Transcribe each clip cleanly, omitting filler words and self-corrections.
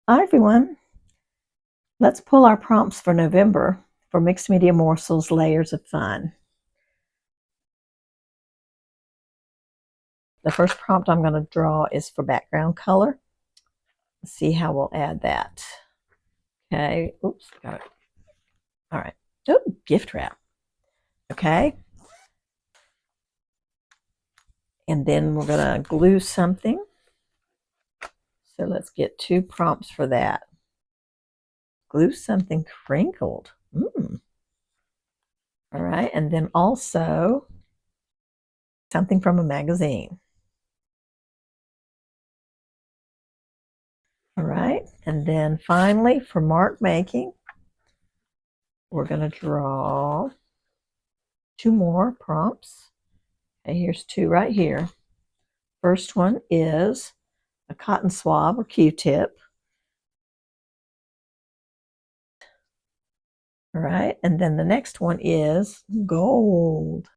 Hi everyone. Let's pull our prompts for November for Mixed Media Morsels Layers of Fun. The first prompt I'm going to draw is for background color. Let's see how we'll add that. Okay. Oops, got it. All right. Oh, gift wrap. Okay. And then we're going to glue something. So let's get 2 prompts for that. Glue something crinkled. All right. And then also something from a magazine. All right. And then finally, for mark making, we're going to draw 2 more prompts. Okay, here's 2 right here. First one is a cotton swab or Q-tip. All right, and then the next one is gold.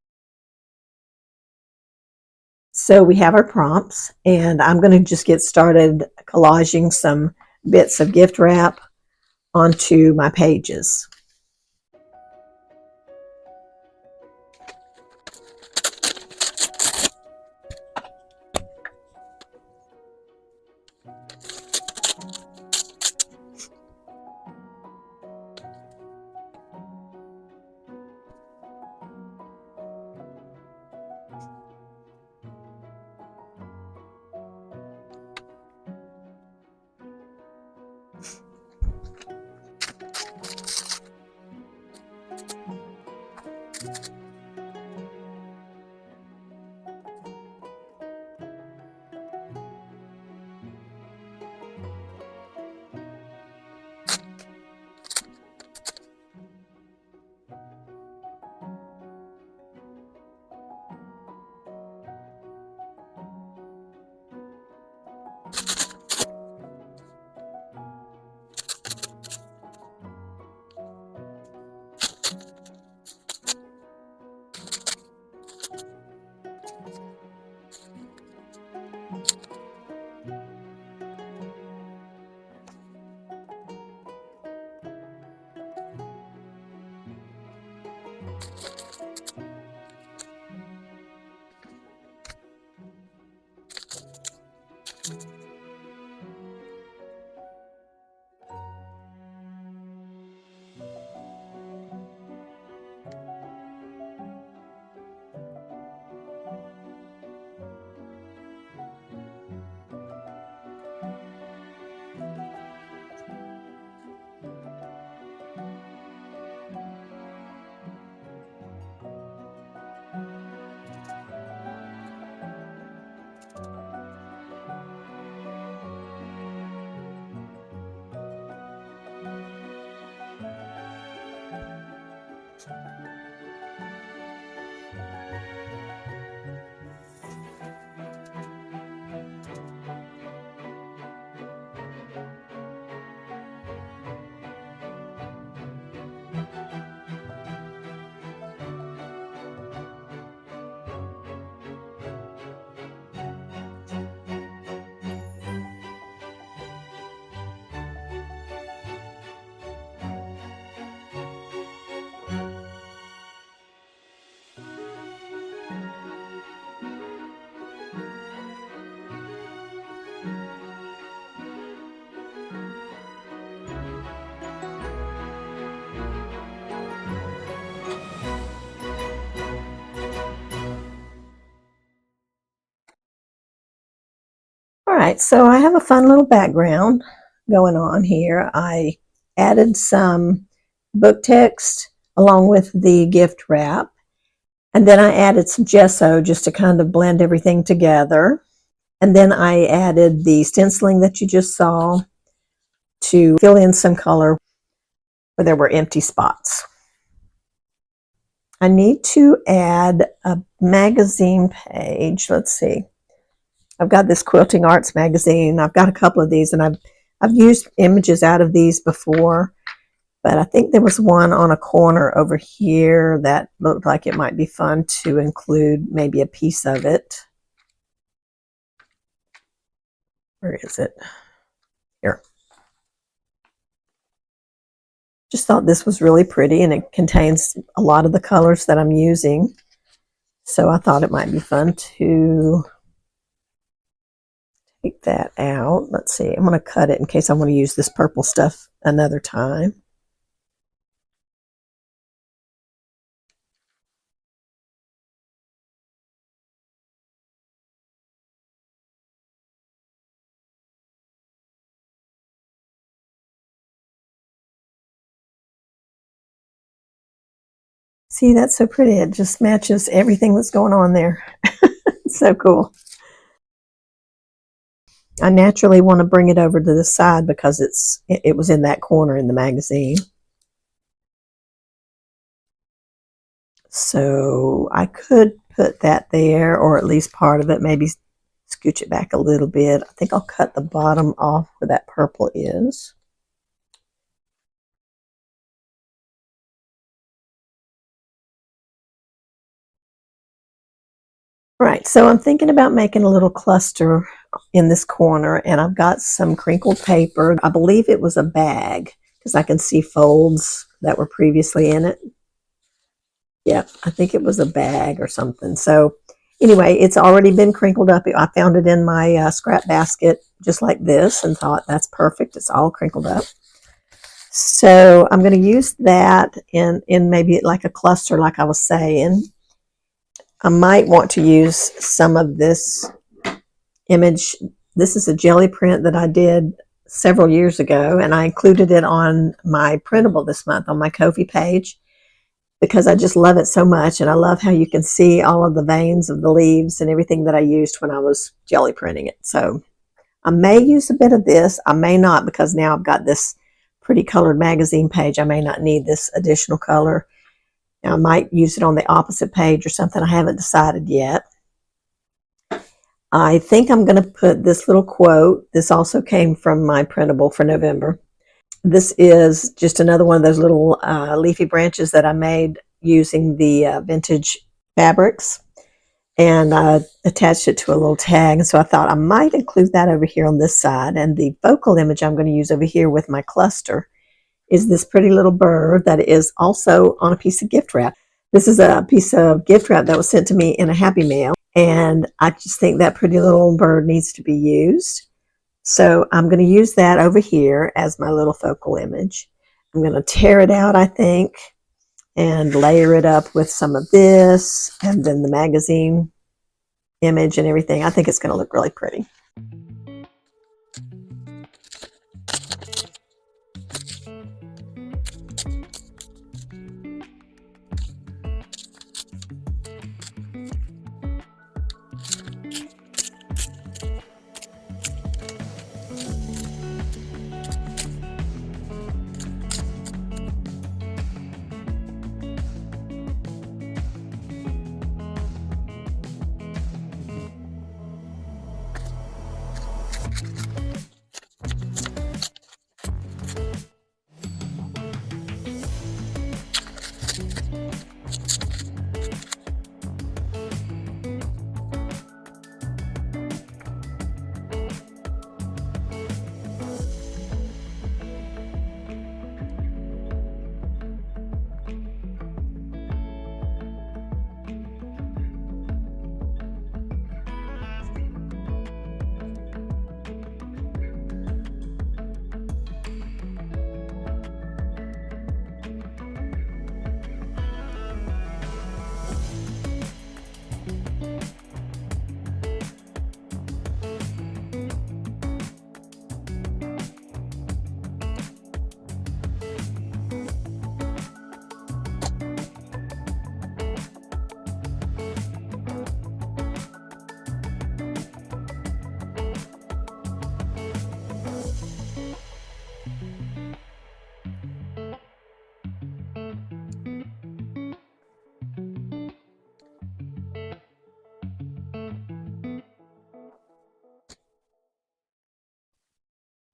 So we have our prompts, and I'm going to just get started collaging some bits of gift wrap onto my pages. All right, so I have a fun little background going on here. I added some book text along with the gift wrap, and then I added some gesso just to kind of blend everything together. And then I added the stenciling that you just saw to fill in some color where there were empty spots. I need to add a magazine page. Let's see. I've got this Quilting Arts magazine. I've got a couple of these, and I've used images out of these before, but I think there was one on a corner over here that looked like it might be fun to include maybe a piece of it. Where is it? Here. Just thought this was really pretty, and it contains a lot of the colors that I'm using. So I thought it might be fun to take that out. Let's see, I'm going to cut it in case I want to use this purple stuff another time. See, that's so pretty. It just matches everything that's going on there. It's so cool. I naturally want to bring it over to the side because it was in that corner in the magazine. So I could put that there, or at least part of it, maybe scooch it back a little bit. I think I'll cut the bottom off where that purple is. Right, so I'm thinking about making a little cluster in this corner, and I've got some crinkled paper. I believe it was a bag because I can see folds that were previously in it. Yep, I think it was a bag or something. So anyway, it's already been crinkled up. I found it in my scrap basket just like this and thought that's perfect. It's all crinkled up. So I'm going to use that in maybe like a cluster like I was saying. I might want to use some of this image. This is a jelly print that I did several years ago, and I included it on my printable this month on my Ko-fi page because I just love it so much, and I love how you can see all of the veins of the leaves and everything that I used when I was jelly printing it. So I may use a bit of this. I may not, because now I've got this pretty colored magazine page. I may not need this additional color. Now, I might use it on the opposite page or something. I haven't decided yet. I think I'm going to put this little quote. This also came from my printable for November. This is just another one of those little leafy branches that I made using the vintage fabrics, and I attached it to a little tag. And so I thought I might include that over here on this side. And the focal image I'm going to use over here with my cluster is this pretty little bird that is also on a piece of gift wrap. This is a piece of gift wrap that was sent to me in a Happy Mail, and I just think that pretty little bird needs to be used. So I'm going to use that over here as my little focal image. I'm going to tear it out, I think, and layer it up with some of this and then the magazine image and everything. I think it's going to look really pretty.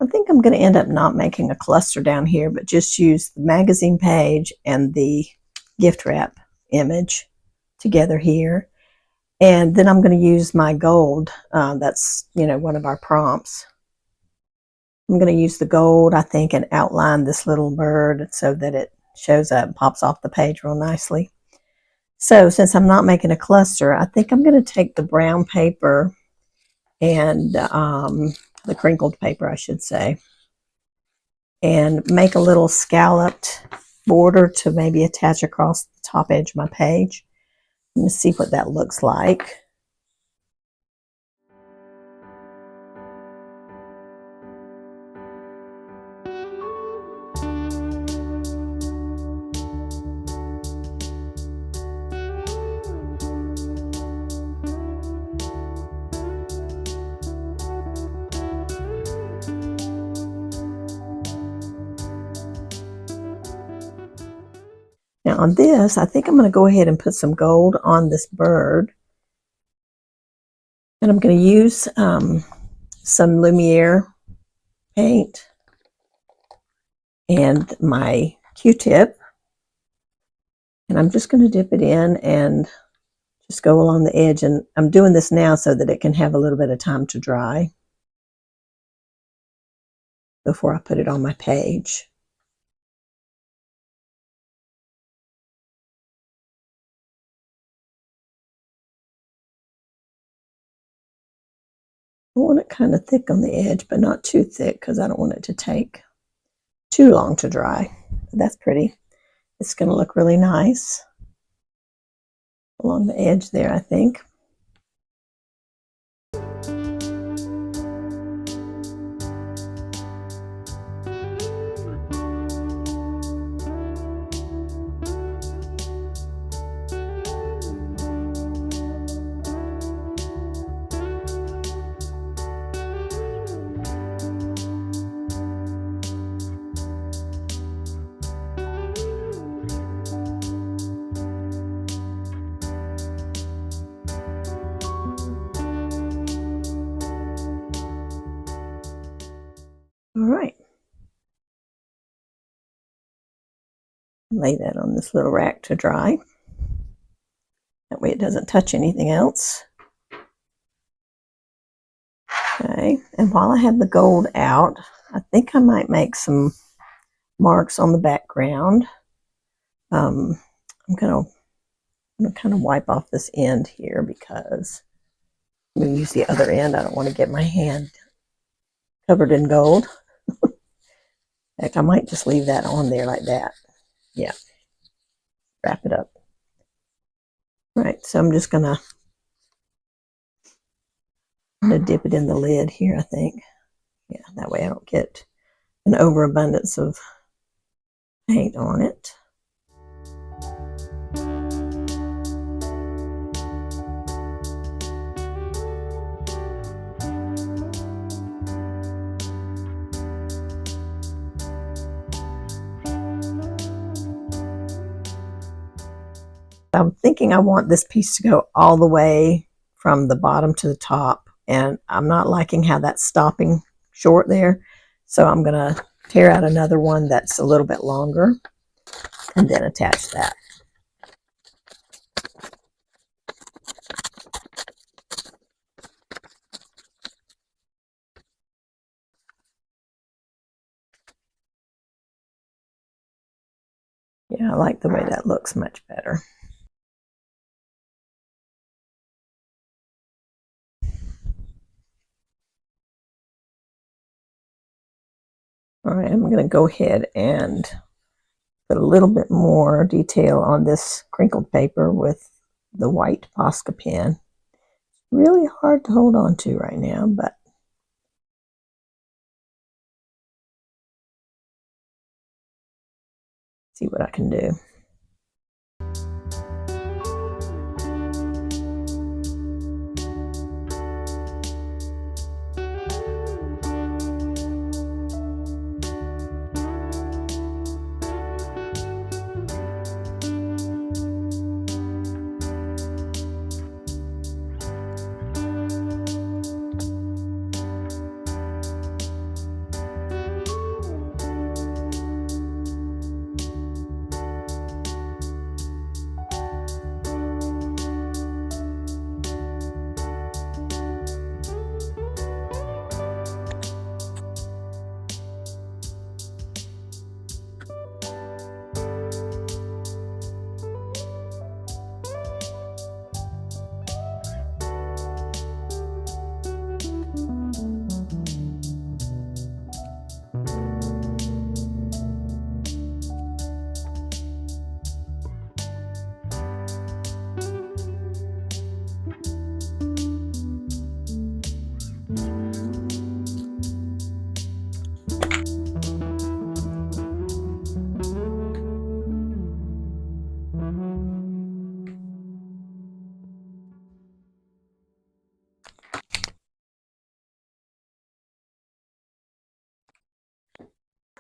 I think I'm going to end up not making a cluster down here, but just use the magazine page and the gift wrap image together here. And then I'm going to use my gold. That's, one of our prompts. I'm going to use the gold, I think, and outline this little bird so that it shows up, pops off the page real nicely. So since I'm not making a cluster, I think I'm going to take the brown paper and the crinkled paper, I should say, and make a little scalloped border to maybe attach across the top edge of my page. Let me see what that looks like. Now on this, I think I'm going to go ahead and put some gold on this bird. And I'm going to use some Lumiere paint and my Q-tip. And I'm just going to dip it in and just go along the edge. And I'm doing this now so that it can have a little bit of time to dry before I put it on my page. I want it kind of thick on the edge, but not too thick because I don't want it to take too long to dry. But that's pretty. It's going to look really nice along the edge there, I think. All right. Lay that on this little rack to dry. That way it doesn't touch anything else. Okay, and while I have the gold out, I think I might make some marks on the background. I'm going to kind of wipe off this end here because I'm going to use the other end. I don't want to get my hand covered in gold. In fact, I might just leave that on there like that. Yeah, wrap it up. All right, so I'm just going to dip it in the lid here, I think. Yeah, that way I don't get an overabundance of paint on it. I'm thinking I want this piece to go all the way from the bottom to the top, and I'm not liking how that's stopping short there, so I'm going to tear out another one that's a little bit longer and then attach that. Yeah, I like the way that looks much better. All right, I'm going to go ahead and put a little bit more detail on this crinkled paper with the white Posca pen. Really hard to hold on to right now, but see what I can do.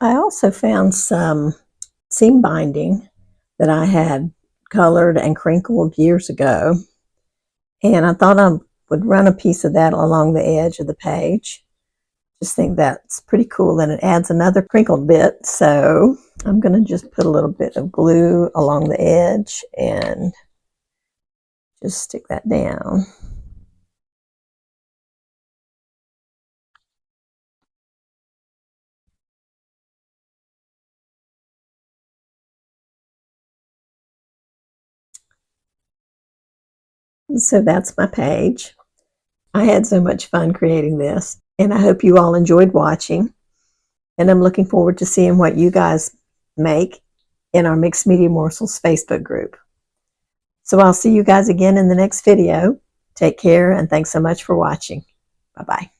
I also found some seam binding that I had colored and crinkled years ago, and I thought I would run a piece of that along the edge of the page. Just think that's pretty cool, and it adds another crinkled bit. So I'm going to just put a little bit of glue along the edge and just stick that down. So that's my page. I had so much fun creating this, and I hope you all enjoyed watching. And I'm looking forward to seeing what you guys make in our Mixed Media Morsels Facebook group. So I'll see you guys again in the next video. Take care, and thanks so much for watching. Bye-bye.